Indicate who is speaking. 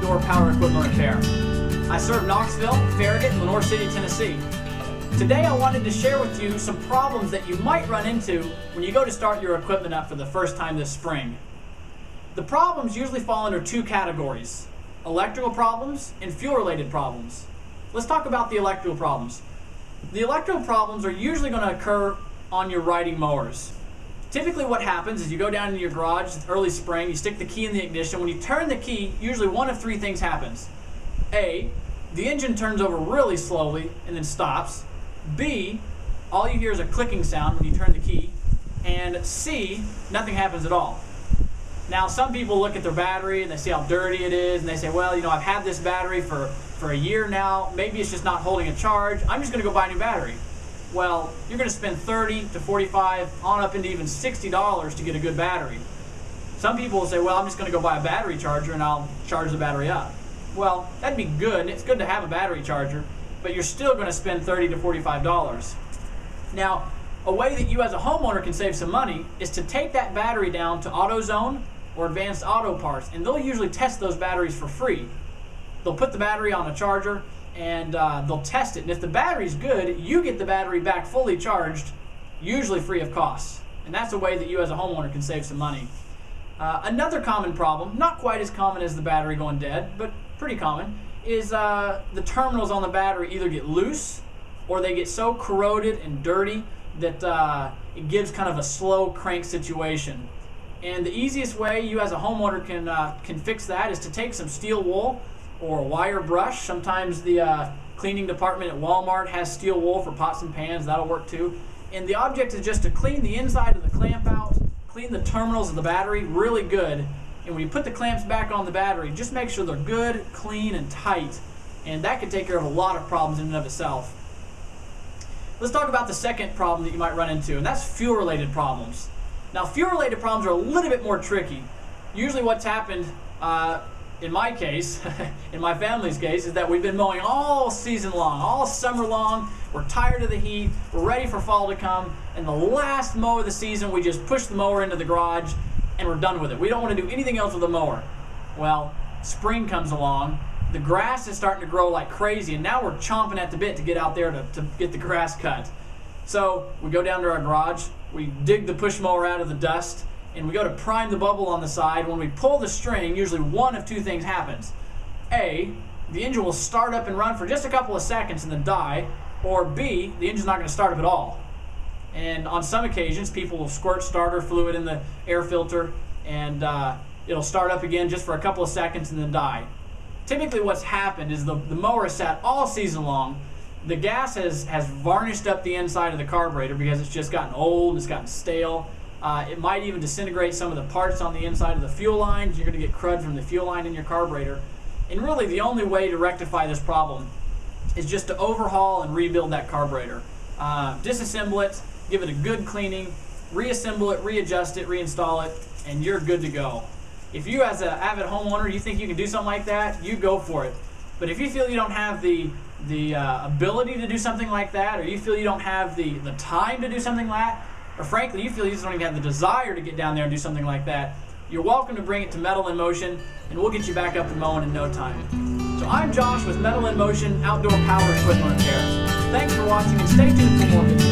Speaker 1: outdoor power equipment repair. I serve Knoxville, Farragut, and Lenore City, Tennessee. Today I wanted to share with you some problems that you might run into when you go to start your equipment up for the first time this spring. The problems usually fall under two categories: electrical problems and fuel-related problems. Let's talk about the electrical problems. The electrical problems are usually going to occur on your riding mowers. Typically what happens is you go down into your garage, it's early spring, you stick the key in the ignition. When you turn the key, usually one of three things happens. A, the engine turns over really slowly and then stops. B, all you hear is a clicking sound when you turn the key. And C, nothing happens at all. Now some people look at their battery and they see how dirty it is and they say, well, I've had this battery for a year now, maybe it's just not holding a charge, I'm just going to go buy a new battery. Well, you're going to spend $30 to $45, on up into even $60 to get a good battery. Some people will say, well, I'm just going to go buy a battery charger and I'll charge the battery up. Well, that'd be good. It's good to have a battery charger, but you're still going to spend $30 to $45. Now, a way that you as a homeowner can save some money is to take that battery down to AutoZone or Advanced Auto Parts, and they'll usually test those batteries for free. They'll put the battery on a charger and they'll test it, and if the battery's good, you get the battery back fully charged, usually free of cost. And that's a way that you as a homeowner can save some money. Another common problem, not quite as common as the battery going dead, but pretty common, is the terminals on the battery either get loose or they get so corroded and dirty that it gives kind of a slow crank situation. And the easiest way you as a homeowner can fix that is to take some steel wool or a wire brush. Sometimes the cleaning department at Walmart has steel wool for pots and pans. That'll work too. And the object is just to clean the inside of the clamp out, clean the terminals of the battery really good. And when you put the clamps back on the battery, just make sure they're good, clean, and tight. And that can take care of a lot of problems in and of itself. Let's talk about the second problem that you might run into, and that's fuel-related problems. Now, fuel-related problems are a little bit more tricky. Usually what's happened, in my case, in my family's case, is that we've been mowing all season long, all summer long. We're tired of the heat, we're ready for fall to come, and the last mow of the season, we just push the mower into the garage and we're done with it. We don't want to do anything else with the mower. Well, spring comes along, the grass is starting to grow like crazy, and now we're chomping at the bit to get out there to get the grass cut. So we go down to our garage, we dig the push mower out of the dust, and we go to prime the bubble on the side. When we pull the string, usually one of two things happens. A, the engine will start up and run for just a couple of seconds and then die, or B, the engine's not going to start up at all. And on some occasions, people will squirt starter fluid in the air filter and it'll start up again just for a couple of seconds and then die. Typically what's happened is the mower has sat all season long. The gas has varnished up the inside of the carburetor because it's just gotten old, it's gotten stale. It might even disintegrate some of the parts on the inside of the fuel lines. You're going to get crud from the fuel line in your carburetor. And really the only way to rectify this problem is just to overhaul and rebuild that carburetor. Disassemble it, give it a good cleaning, reassemble it, readjust it, reinstall it, and you're good to go. If you as an avid homeowner, you think you can do something like that, you go for it. But if you feel you don't have the ability to do something like that, or you feel you don't have the time to do something like that, or frankly, you feel you just don't even have the desire to get down there and do something like that, you're welcome to bring it to Metal in Motion, and we'll get you back up and mowing in no time. So I'm Josh with Metal in Motion Outdoor Power Equipment Repair. Thanks for watching, and stay tuned for more videos.